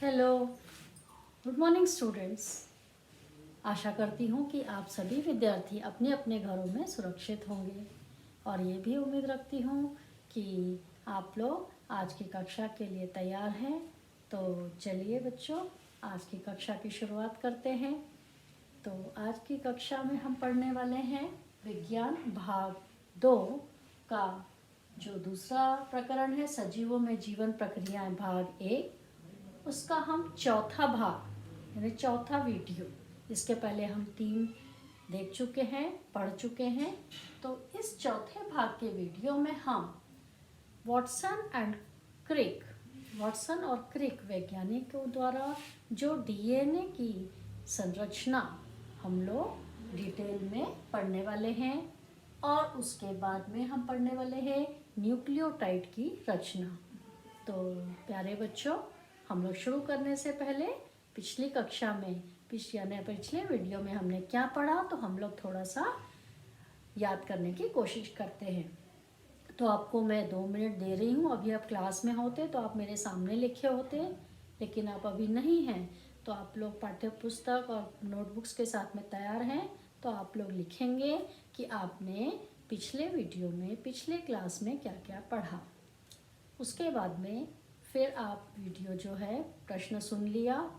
Hello, good morning students. आशा करती हूँ कि आप सभी विद्यार्थी अपने अपने घरों में सुरक्षित होंगे और ये भी उम्मीद रखती हूँ कि आप लोग आज की कक्षा के लिए तैयार हैं। तो चलिए बच्चों, आज की कक्षा की शुरुआत करते हैं। तो आज की कक्षा में हम पढ़ने वाले हैं विज्ञान भाग 2 का जो दूसरा प्रकरण है, सजीवों में जीवन प्रक्रियाएं भाग 1, उसका हम चौथा भाग यानी चौथा वीडियो, इसके पहले हम 3 देख चुके हैं, पढ़ चुके हैं। तो इस चौथे भाग के वीडियो में हम वाटसन और क्रिक वैज्ञानिकों द्वारा जो डीएनए की संरचना हम लोग डिटेल में पढ़ने वाले हैं और उसके बाद में हम पढ़ने वाले हैं न्यूक्लियोटाइड की रचना। तो प्यारे बच्चों, हम लोग शुरू करने से पहले पिछली कक्षा में पिछले वीडियो में हमने क्या पढ़ा, तो हम लोग थोड़ा सा याद करने की कोशिश करते हैं। तो आपको मैं 2 मिनट दे रही हूँ। अभी आप क्लास में होते तो आप मेरे सामने लिखे होते, लेकिन आप अभी नहीं हैं। तो आप लोग पाठ्य पुस्तक और नोटबुक्स के साथ में तैयार हैं, तो आप लोग लिखेंगे कि आपने पिछले वीडियो में पिछले क्लास में क्या क्या पढ़ा। उसके बाद में फिर आप वीडियो जो है प्रश्न सुन लिया,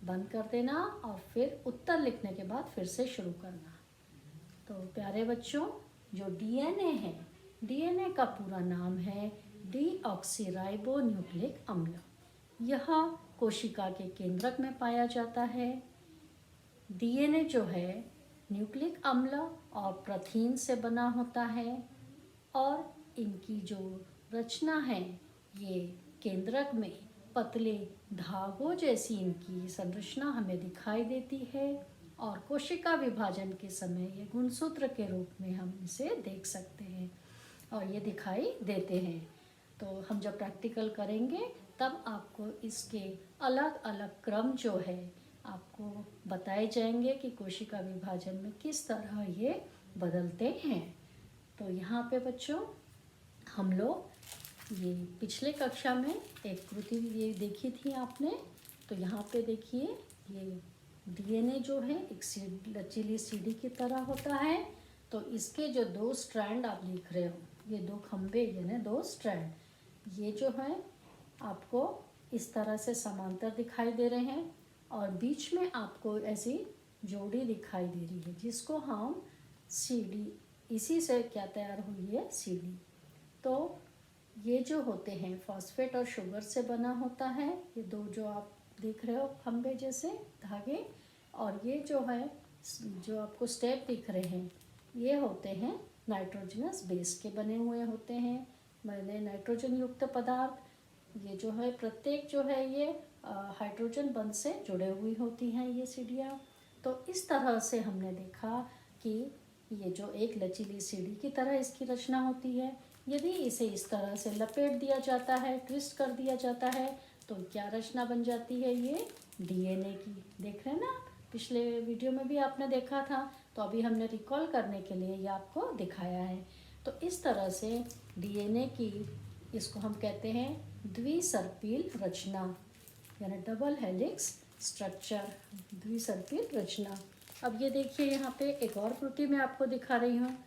बंद कर देना और फिर उत्तर लिखने के बाद फिर से शुरू करना। तो प्यारे बच्चों, जो डीएनए है, डीएनए का पूरा नाम है डीऑक्सीराइबोन्यूक्लिक अम्ल। यह कोशिका के केंद्रक में पाया जाता है। डीएनए जो है न्यूक्लिक अम्ल और प्रथिन से बना होता है और इनकी जो रचना है, ये केंद्रक में पतले धागों जैसी इनकी संरचना हमें दिखाई देती है और कोशिका विभाजन के समय ये गुणसूत्र के रूप में हम इसे देख सकते हैं और ये दिखाई देते हैं। तो हम जब प्रैक्टिकल करेंगे तब आपको इसके अलग अलग क्रम जो है आपको बताए जाएंगे कि कोशिका विभाजन में किस तरह ये बदलते हैं। तो यहाँ पे बच्चों, हम लोग ये पिछले कक्षा में एक कृति ये देखी थी आपने। तो यहाँ पे देखिए, ये डीएनए जो है एक लचीली सीढ़ी की तरह होता है। तो इसके जो 2 स्ट्रैंड आप लिख रहे हो, ये 2 खंभे यानी 2 स्ट्रैंड, ये जो है आपको इस तरह से समांतर दिखाई दे रहे हैं और बीच में आपको ऐसी जोड़ी दिखाई दे रही है जिसको हम सीढ़ी, इसी से क्या तैयार हुई है, सीढ़ी। तो ये जो होते हैं फॉस्फेट और शुगर से बना होता है, ये 2 जो आप देख रहे हो खंभे जैसे धागे, और ये जो है जो आपको स्टेप दिख रहे हैं, ये होते हैं नाइट्रोजनस बेस के बने हुए होते हैं, मैंने नाइट्रोजन युक्त पदार्थ। ये जो है प्रत्येक जो है ये हाइड्रोजन बंध से जुड़े हुई होती हैं ये सीढ़ियाँ। तो इस तरह से हमने देखा कि ये जो एक लचीली सीढ़ी की तरह इसकी रचना होती है। यदि इसे इस तरह से लपेट दिया जाता है, ट्विस्ट कर दिया जाता है, तो क्या रचना बन जाती है, ये डीएनए की। देख रहे हैं ना, पिछले वीडियो में भी आपने देखा था, तो अभी हमने रिकॉल करने के लिए ये आपको दिखाया है। तो इस तरह से डीएनए की, इसको हम कहते हैं द्विसर्पिल रचना यानी डबल हेलिक्स स्ट्रक्चर, द्विसर्पिल रचना। अब ये देखिए, यहाँ पे एक और कृति मैं आपको दिखा रही हूँ।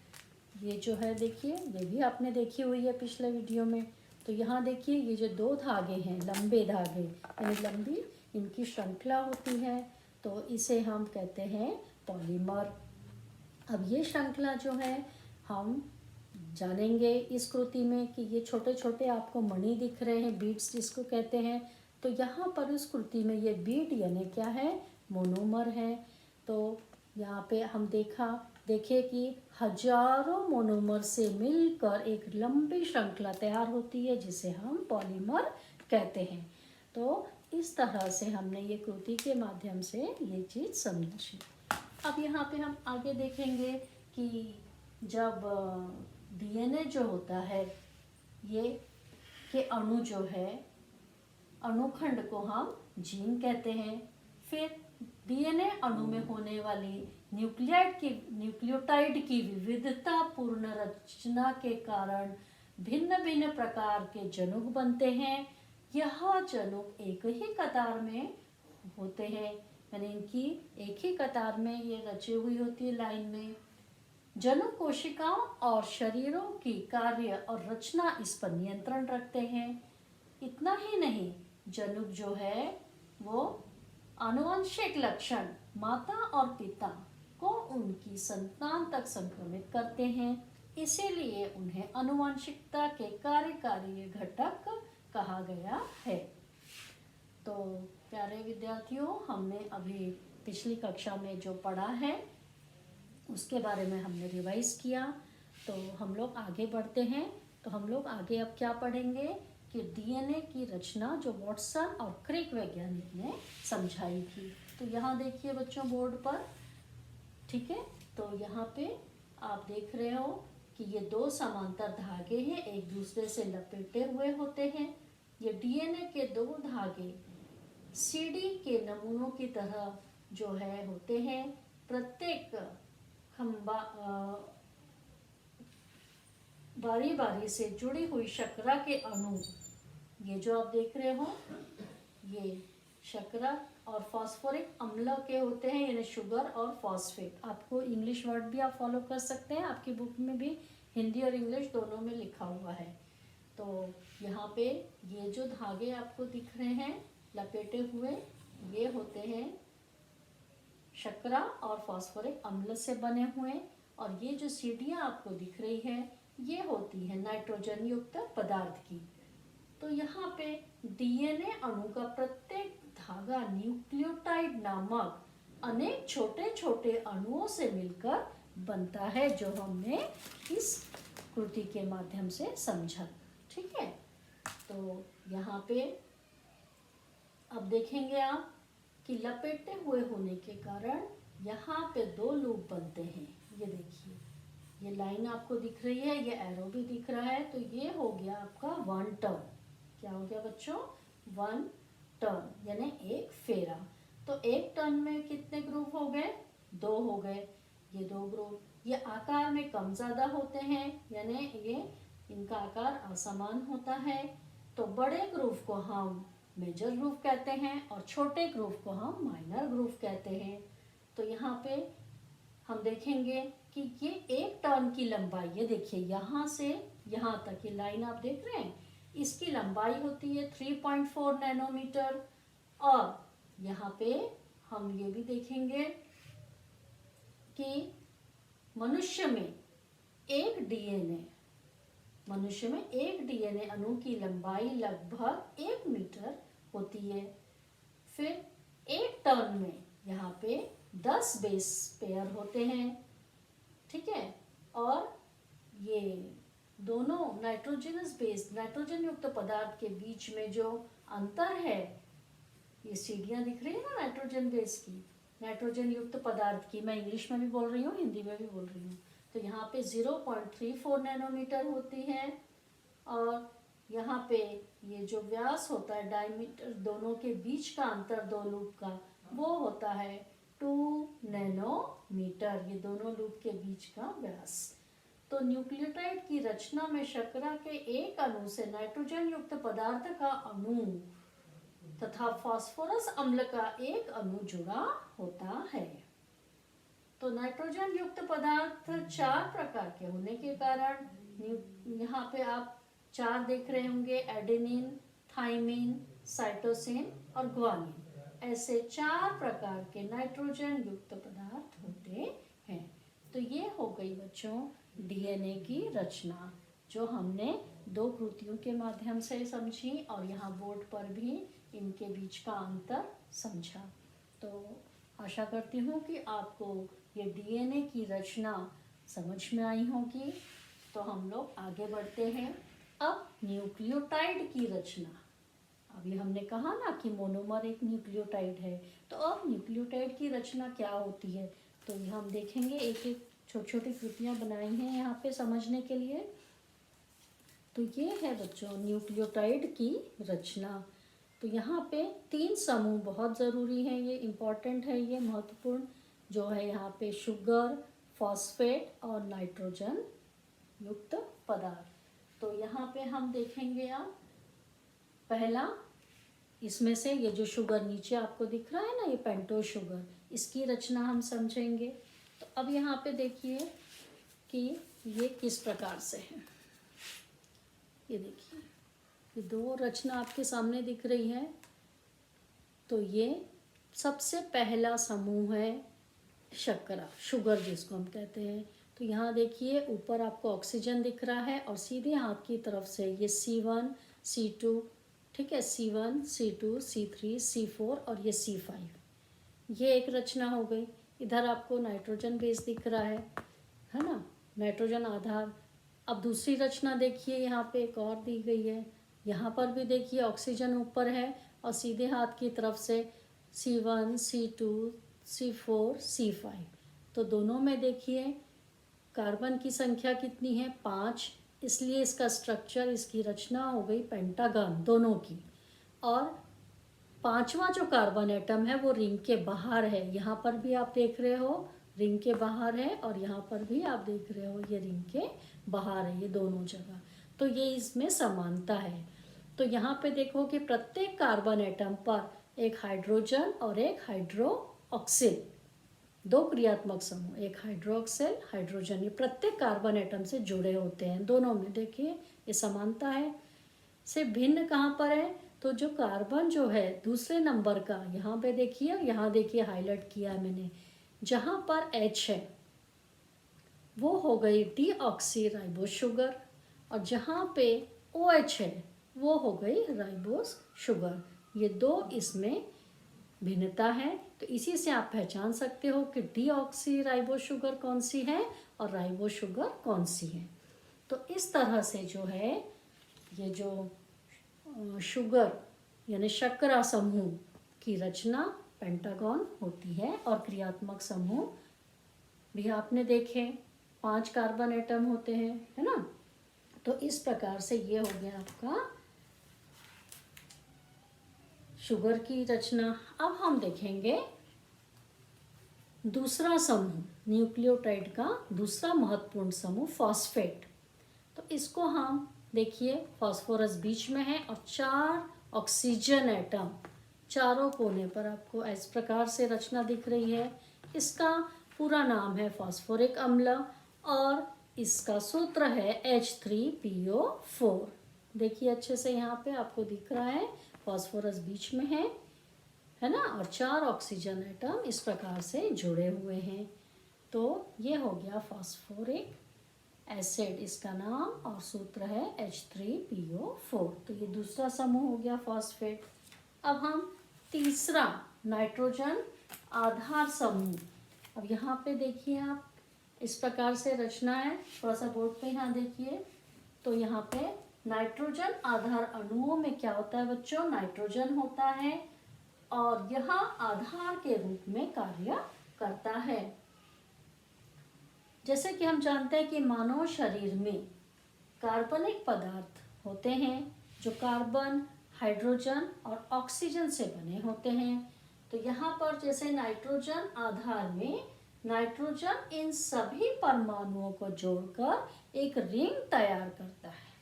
ये जो है देखिए, ये भी आपने देखी हुई है पिछले वीडियो में। तो यहाँ देखिए, ये जो 2 धागे हैं, लंबे धागे यानी लंबी इनकी श्रृंखला होती है, तो इसे हम कहते हैं पॉलीमर। अब ये श्रृंखला जो है हम जानेंगे इस कृति में कि ये छोटे छोटे आपको मणि दिख रहे हैं, बीड्स जिसको कहते हैं। तो यहाँ पर इस कृति में ये बीड यानी क्या है, मोनोमर है। तो यहाँ पे हम देखे कि हजारों मोनोमर से मिलकर एक लंबी श्रृंखला तैयार होती है जिसे हम पॉलीमर कहते हैं। तो इस तरह से हमने ये कृति के माध्यम से ये चीज़ समझी। अब यहाँ पे हम आगे देखेंगे कि जब डीएनए जो होता है, ये के अणु जो है, अणुखंड को हम जीन कहते हैं। फिर डीएनए अणु में होने वाली न्यूक्लियोटाइड की विविधतापूर्ण रचना के कारण भिन्न भिन्न प्रकार के जनुक बनते हैं। यह जनुक एक ही कतार में होते हैं, यानी इनकी एक ही कतार में ये रची हुई होती है लाइन में। जनुक कोशिकाओं और शरीरों की कार्य और रचना इस पर नियंत्रण रखते हैं। इतना ही नहीं, जनुक जो है वो आनुवंशिक लक्षण माता और पिता को उनकी संतान तक संक्रमित करते हैं, इसीलिए उन्हें आनुवंशिकता के कार्यकारी घटक कहा गया है। तो प्यारे विद्यार्थियों, हमने अभी पिछली कक्षा में जो पढ़ा है उसके बारे में हमने रिवाइज किया। तो हम लोग आगे बढ़ते हैं। तो हम लोग आगे अब क्या पढ़ेंगे कि डीएनए की रचना जो वाटसन और क्रिक वैज्ञानिक ने समझाई थी। तो यहाँ देखिए बच्चों बोर्ड पर, ठीक है। तो यहाँ पे आप देख रहे हो कि ये दो समांतर धागे हैं, एक दूसरे से लपेटे हुए होते हैं। ये डीएनए के दो धागे सीडी के नमूनों की तरह जो है होते हैं। प्रत्येक खंबा बारी बारी से जुड़ी हुई शर्करा के अणु, ये जो आप देख रहे हो, ये शर्करा और फास्फोरिक अम्ल के होते हैं, यानी शुगर और फॉस्फेट। आपको इंग्लिश वर्ड भी आप फॉलो कर सकते हैं, आपकी बुक में भी हिंदी और इंग्लिश दोनों में लिखा हुआ है। तो यहाँ पे ये जो धागे आपको दिख रहे हैं लपेटे हुए, ये होते हैं शर्करा और फास्फोरिक अम्ल से बने हुए, और ये जो सीढ़ियाँ आपको दिख रही है ये होती है नाइट्रोजन युक्त पदार्थ की। तो यहाँ पे डीएनए अणु का प्रत्येक धागा न्यूक्लियोटाइड नामक अनेक छोटे छोटे अणुओं से मिलकर बनता है, जो हमने इस कृति के माध्यम से समझा। ठीक है। तो यहाँ पे अब देखेंगे आप कि लपेटे हुए होने के कारण यहाँ पे दो लूप बनते हैं। ये देखिए, ये लाइन आपको दिख रही है, ये एरो भी दिख रहा है। तो ये हो गया आपका वन टर्न। क्या हो गया बच्चों? वन टर्न, यानी एक फेरा। तो एक टर्न में कितने ग्रुप हो गए? दो हो गए। ये दो ग्रुप ये आकार में कम ज्यादा होते हैं, यानी ये इनका आकार असमान होता है। तो बड़े ग्रुप को हम मेजर ग्रुप कहते हैं और छोटे ग्रुप को हम माइनर ग्रुप कहते हैं। तो यहाँ पे हम देखेंगे कि ये एक टर्न की लंबाई, ये देखिए यहाँ से यहाँ तक ये लाइन आप देख रहे हैं, इसकी लंबाई होती है 3.4 नैनोमीटर। और यहाँ पे हम ये भी देखेंगे कि मनुष्य में एक डीएनए अणु की लंबाई लगभग 1 मीटर होती है। फिर एक टर्न में यहाँ पे 10 बेस पेयर होते हैं। ठीक है। और ये दोनों नाइट्रोजन युक्त पदार्थ के बीच में जो अंतर है, ये सीढ़ियाँ दिख रही है ना नाइट्रोजन बेस की, नाइट्रोजन युक्त पदार्थ की, मैं इंग्लिश में भी बोल रही हूँ, हिंदी में भी बोल रही हूँ। तो यहाँ पे 0.34 नैनोमीटर होती है। और यहाँ पे ये जो व्यास होता है, डायमीटर, दोनों के बीच का अंतर दो लूप का, वो होता है 2 नैनोमीटर, ये दोनों लूप के बीच का व्यास। तो न्यूक्लियोटाइड की रचना में शर्करा के एक अणु से नाइट्रोजन युक्त पदार्थ का अणु तथा फास्फोरस अम्ल का एक अणु जुड़ा होता है। तो नाइट्रोजन युक्त पदार्थ 4 प्रकार के होने के कारण यहाँ पे आप 4 देख रहे होंगे, एडेनिन, थाइमिन, साइटोसिन और ग्वानिन। ऐसे 4 प्रकार के नाइट्रोजन युक्त पदार्थ होते हैं। तो ये हो गई बच्चों डीएनए की रचना, जो हमने 2 कृतियों के माध्यम से समझी और यहाँ बोर्ड पर भी इनके बीच का अंतर समझा। तो आशा करती हूँ कि आपको ये डीएनए की रचना समझ में आई होगी। तो हम लोग आगे बढ़ते हैं। अब न्यूक्लियोटाइड की रचना, अभी हमने कहा ना कि मोनोमर एक न्यूक्लियोटाइड है, तो अब न्यूक्लियोटाइड की रचना क्या होती है, तो ये हम देखेंगे। एक एक छोटी छोटी कृतियाँ बनाई हैं यहाँ पे समझने के लिए। तो ये है बच्चों न्यूक्लियोटाइड की रचना। तो यहाँ पे 3 समूह बहुत ज़रूरी है, ये इम्पॉर्टेंट है, ये महत्वपूर्ण जो है यहाँ पे शुगर, फॉस्फेट और नाइट्रोजन युक्त पदार्थ। तो यहाँ पे हम देखेंगे अब पहला इसमें से ये जो शुगर नीचे आपको दिख रहा है ना, ये पेंटोज शुगर, इसकी रचना हम समझेंगे। तो अब यहाँ पे देखिए कि ये किस प्रकार से है। ये देखिए, ये दो रचना आपके सामने दिख रही है। तो ये सबसे पहला समूह है शर्करा, शुगर जिसको हम कहते हैं। तो यहाँ देखिए ऊपर आपको ऑक्सीजन दिख रहा है और सीधे हाथ की तरफ से ये C1 C2, ठीक है, C1 C2 C3 C4 और ये C5, ये एक रचना हो गई। इधर आपको नाइट्रोजन बेस दिख रहा है ना, नाइट्रोजन आधार। अब दूसरी रचना देखिए, यहाँ पे एक और दी गई है। यहाँ पर भी देखिए ऑक्सीजन ऊपर है और सीधे हाथ की तरफ से C1 C2 C4 C5। तो दोनों में देखिए कार्बन की संख्या कितनी है, 5, इसलिए इसका स्ट्रक्चर, इसकी रचना हो गई पेंटागन दोनों की। और पांचवा जो कार्बन एटम है वो रिंग के बाहर है। यहाँ पर भी आप देख रहे हो रिंग के बाहर है और यहाँ पर भी आप देख रहे हो ये रिंग के बाहर है, ये दोनों जगह। तो ये इसमें समानता है। तो यहाँ पे देखो कि प्रत्येक कार्बन एटम पर एक हाइड्रोजन और एक हाइड्रोक्सिल, दो क्रियात्मक समूह, एक हाइड्रोक्सिल हाइड्रोजन, ये प्रत्येक कार्बन एटम से जुड़े होते हैं। दोनों में देखिए ये समानता है। से भिन्न कहाँ पर है, तो जो कार्बन जो है दूसरे नंबर का, यहाँ पे देखिए, यहाँ देखिए हाईलाइट किया है मैंने, जहाँ पर H है वो हो गई डीऑक्सी राइबोस शुगर और जहाँ पे OH है वो हो गई राइबोस शुगर। ये दो इसमें भिन्नता है। तो इसी से आप पहचान सकते हो कि डीऑक्सी राइबोस शुगर कौन सी है और राइबोस शुगर कौन सी है। तो इस तरह से जो है ये जो शुगर यानी शर्करा समूह की रचना पेंटागन होती है। और क्रियात्मक समूह भी आपने देखे, 5 कार्बन एटम होते हैं, है ना। तो इस प्रकार से ये हो गया आपका शुगर की रचना। अब हम देखेंगे दूसरा समूह, न्यूक्लियोटाइड का दूसरा महत्वपूर्ण समूह फॉस्फेट। तो इसको हम देखिए, फास्फोरस बीच में है और 4 ऑक्सीजन एटम चारों कोने पर आपको इस प्रकार से रचना दिख रही है। इसका पूरा नाम है फास्फोरिक अम्ल और इसका सूत्र है H3PO4। देखिए अच्छे से यहाँ पे आपको दिख रहा है, फास्फोरस बीच में है ना, और 4 ऑक्सीजन एटम इस प्रकार से जुड़े हुए हैं। तो ये हो गया फास्फोरिक एसिड, इसका नाम और सूत्र है H3PO4। तो ये दूसरा समूह हो गया फॉस्फेट। अब हम तीसरा नाइट्रोजन आधार समूह, अब यहाँ पे देखिए आप इस प्रकार से रचना है, थोड़ा सा बोर्ड पे यहाँ देखिए। तो यहाँ पे नाइट्रोजन आधार अणुओं में क्या होता है बच्चों, नाइट्रोजन होता है और यह आधार के रूप में कार्य करता है। जैसे कि हम जानते हैं कि मानव शरीर में कार्बनिक पदार्थ होते हैं जो कार्बन, हाइड्रोजन और ऑक्सीजन से बने होते हैं। तो यहाँ पर जैसे नाइट्रोजन आधार में नाइट्रोजन इन सभी परमाणुओं को जोड़कर एक रिंग तैयार करता है।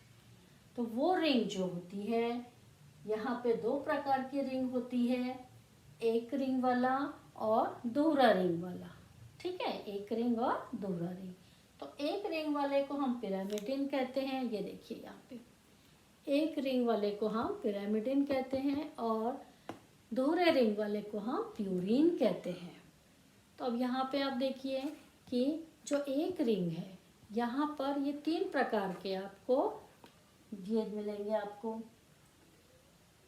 तो वो रिंग जो होती है, यहाँ पे 2 प्रकार की रिंग होती है, एक रिंग वाला और दोहरा रिंग वाला, ठीक है, एक रिंग और दोहरा रिंग। तो एक रिंग वाले को हम पिरामिडिन कहते हैं, ये देखिए यहाँ पे एक रिंग वाले को हम पिरामिडिन कहते हैं और दोहरे रिंग वाले को हम प्यूरिन कहते हैं। तो अब यहाँ पे आप देखिए कि जो एक रिंग है यहाँ पर ये 3 प्रकार के आपको ये मिलेंगे आपको।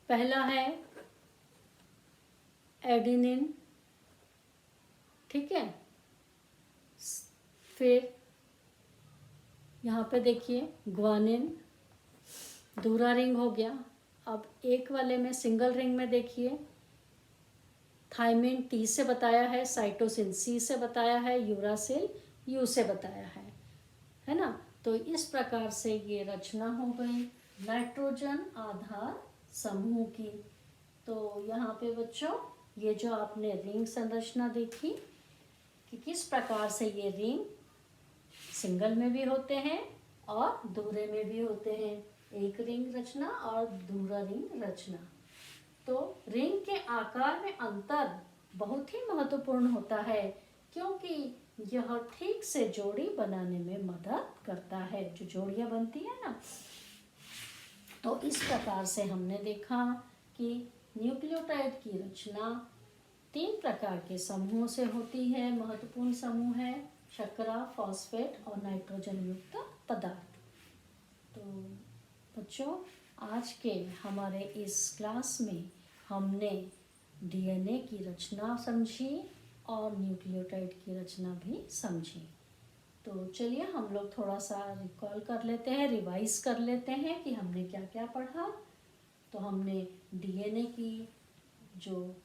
पहला है एडेनिन, ठीक है, फिर यहाँ पे देखिए ग्वानिन, दूसरा रिंग हो गया। अब एक वाले में सिंगल रिंग में देखिए थायमिन T से बताया है, साइटोसिन C से बताया है, यूरासिल U से बताया है ना। तो इस प्रकार से ये रचना हो गई नाइट्रोजन आधार समूह की। तो यहाँ पे बच्चों ये जो आपने रिंग संरचना देखी कि किस प्रकार से ये रिंग सिंगल में भी होते हैं और दोहरे में भी होते हैं, एक रिंग रचना और दूसरा रिंग रचना। तो रिंग के आकार में अंतर बहुत ही महत्वपूर्ण होता है, क्योंकि यह ठीक से जोड़ी बनाने में मदद करता है, जो जोड़ियाँ बनती है ना। तो इस प्रकार से हमने देखा कि न्यूक्लियोटाइड की रचना 3 प्रकार के समूहों से होती है। महत्वपूर्ण समूह है शर्करा, फॉस्फेट और नाइट्रोजन युक्त पदार्थ। तो बच्चों, आज के हमारे इस क्लास में हमने डीएनए की रचना समझी और न्यूक्लियोटाइड की रचना भी समझी। तो चलिए हम लोग थोड़ा सा रिकॉल कर लेते हैं, रिवाइज कर लेते हैं कि हमने क्या क्या पढ़ा। तो हमने डीएनए की, जो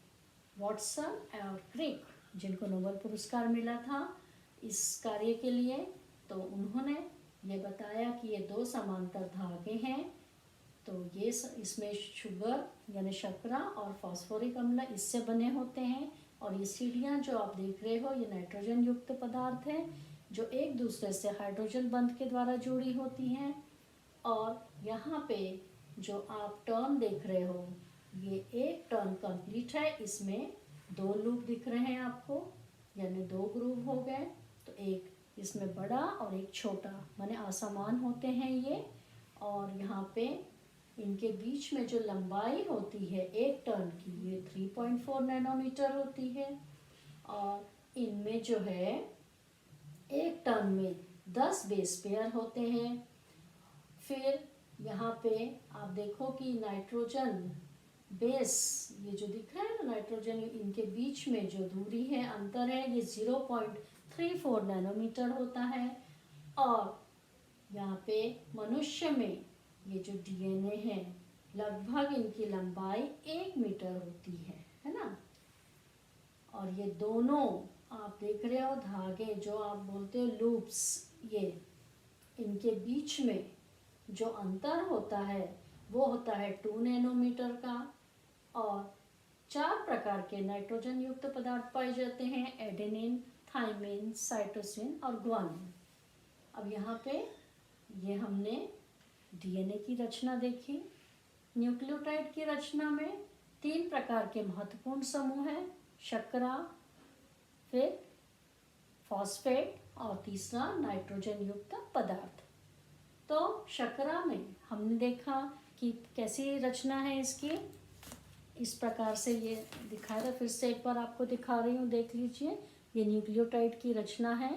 वॉटसन और क्रिक, जिनको नोबेल पुरस्कार मिला था इस कार्य के लिए, तो उन्होंने ये बताया कि ये 2 समांतर धागे हैं। तो ये इसमें शुगर यानी शर्करा और फास्फोरिक अम्ल इससे बने होते हैं। और ये सीढ़ियाँ जो आप देख रहे हो, ये नाइट्रोजन युक्त पदार्थ हैं जो एक दूसरे से हाइड्रोजन बंध के द्वारा जुड़ी होती हैं। और यहाँ पे जो आप टर्न देख रहे हो, ये एक टर्न कंप्लीट है, इसमें 2 लूप दिख रहे हैं आपको, यानी 2 ग्रूव हो गए। तो एक इसमें बड़ा और एक छोटा, माने असमान होते हैं ये। और यहाँ पे इनके बीच में जो लंबाई होती है एक टर्न की, ये 3.4 नैनोमीटर होती है। और इनमें जो है एक टर्न में 10 बेस पेयर होते हैं। फिर यहाँ पे आप देखो कि नाइट्रोजन बेस, ये जो दिख रहा है ना नाइट्रोजन, इनके बीच में जो दूरी है, अंतर है, ये 0.34 नैनोमीटर होता है। और यहाँ पे मनुष्य में ये जो डीएनए है, लगभग इनकी लंबाई 1 मीटर होती है ना। और ये दोनों आप देख रहे हो धागे, जो आप बोलते हो लूप्स, ये इनके बीच में जो अंतर होता है वो होता है 2 नैनोमीटर का। और 4 प्रकार के नाइट्रोजन युक्त पदार्थ पाए जाते हैं, एडेनिन, थाइमिन, साइटोसिन और ग्वानिन। अब यहाँ पे ये हमने डीएनए की रचना देखी। न्यूक्लियोटाइड की रचना में 3 प्रकार के महत्वपूर्ण समूह हैं, शर्करा, फिर फॉस्फेट और तीसरा नाइट्रोजन युक्त पदार्थ। तो शर्करा में हमने देखा कि कैसी रचना है इसकी, इस प्रकार से ये दिखाया था। फिर से एक बार आपको दिखा रही हूँ, देख लीजिए। ये न्यूक्लियोटाइड की रचना है।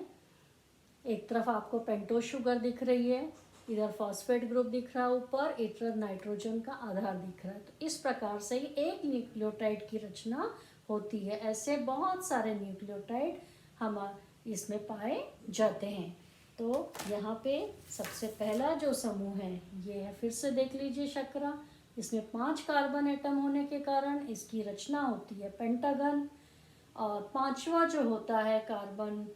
एक तरफ आपको पेंटोज शुगर दिख रही है, इधर फॉस्फेट ग्रुप दिख रहा है ऊपर, इधर नाइट्रोजन का आधार दिख रहा है। तो इस प्रकार से ही एक न्यूक्लियोटाइड की रचना होती है। ऐसे बहुत सारे न्यूक्लियोटाइड हमारे इसमें पाए जाते हैं। तो यहाँ पे सबसे पहला जो समूह है ये है, फिर से देख लीजिए, शर्करा। इसमें 5 कार्बन एटम होने के कारण इसकी रचना होती है पेंटागन। और 5वां जो होता है कार्बन,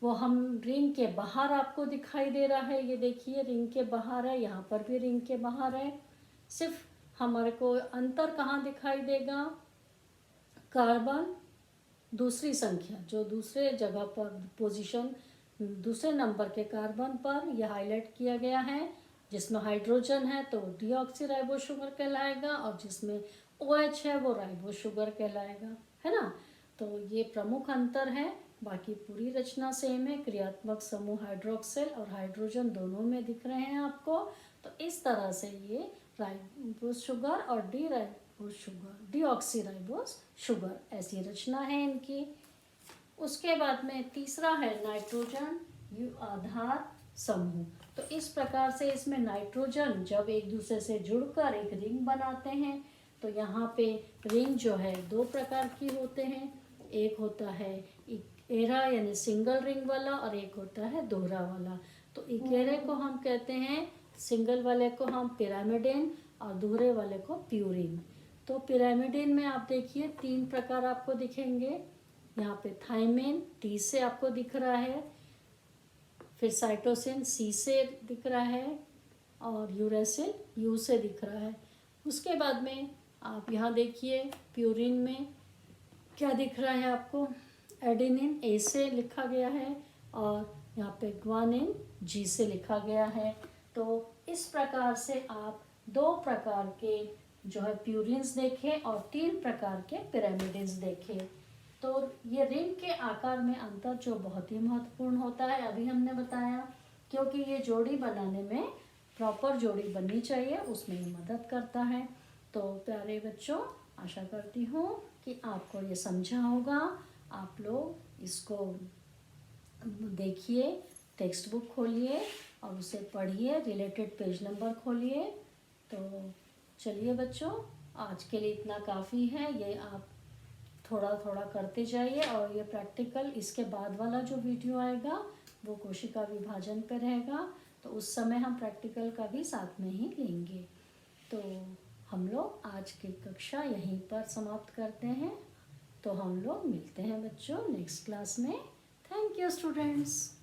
वो हम रिंग के बाहर आपको दिखाई दे रहा है। ये देखिए रिंग के बाहर है, यहाँ पर भी रिंग के बाहर है। सिर्फ हमारे को अंतर कहाँ दिखाई देगा, कार्बन दूसरी संख्या जो दूसरे जगह पर पोजीशन, दूसरे नंबर के कार्बन पर यह हाईलाइट किया गया है। जिसमें हाइड्रोजन है तो डीऑक्सीराइबोस शुगर कहलाएगा, और जिसमें OH है वो राइबोस शुगर कहलाएगा, है ना। तो ये प्रमुख अंतर है, बाकी पूरी रचना सेम है। क्रियात्मक समूह हाइड्रोक्सिल और हाइड्रोजन दोनों में दिख रहे हैं आपको। तो इस तरह से ये राइबोस शुगर और डीऑक्सीराइबोस शुगर, ऐसी रचना है इनकी। उसके बाद में तीसरा है नाइट्रोजन आधार समूह। तो इस प्रकार से इसमें नाइट्रोजन जब एक दूसरे से जुड़कर एक रिंग बनाते हैं, तो यहाँ पे रिंग जो है 2 प्रकार की होते हैं। एक होता है एरा यानी सिंगल रिंग वाला, और एक होता है दोहरा वाला। तो इकेरे को हम कहते हैं, सिंगल वाले को हम पिरामिडिन और दोहरे वाले को प्यूरिन। तो पिरामिडिन में आप देखिए 3 प्रकार आपको दिखेंगे। यहाँ पे थाइमिन T से आपको दिख रहा है, फिर साइटोसिन C से दिख रहा है, और यूरेसिल U से दिख रहा है। उसके बाद में आप यहाँ देखिए प्यूरिन में क्या दिख रहा है आपको, एडेनिन A से लिखा गया है, और यहाँ पे ग्वानिन G से लिखा गया है। तो इस प्रकार से आप 2 प्रकार के जो है प्यूरिन्स देखे और 3 प्रकार के पिरामिडिन्स देखे। तो ये रिंग के आकार में अंतर जो बहुत ही महत्वपूर्ण होता है अभी हमने बताया, क्योंकि ये जोड़ी बनाने में प्रॉपर जोड़ी बननी चाहिए, उसमें ये मदद करता है। तो प्यारे बच्चों, आशा करती हूँ कि आपको ये समझा होगा। आप लोग इसको देखिए, टेक्स्ट बुक खोलिए और उसे पढ़िए, रिलेटेड पेज नंबर खोलिए। तो चलिए बच्चों, आज के लिए इतना काफ़ी है। ये आप थोड़ा थोड़ा करते जाइए और ये प्रैक्टिकल इसके बाद वाला जो वीडियो आएगा वो कोशिका विभाजन पे रहेगा, तो उस समय हम प्रैक्टिकल का भी साथ में ही लेंगे। तो हम लोग आज की कक्षा यहीं पर समाप्त करते हैं। तो हम लोग मिलते हैं बच्चों नेक्स्ट क्लास में। Thank you students.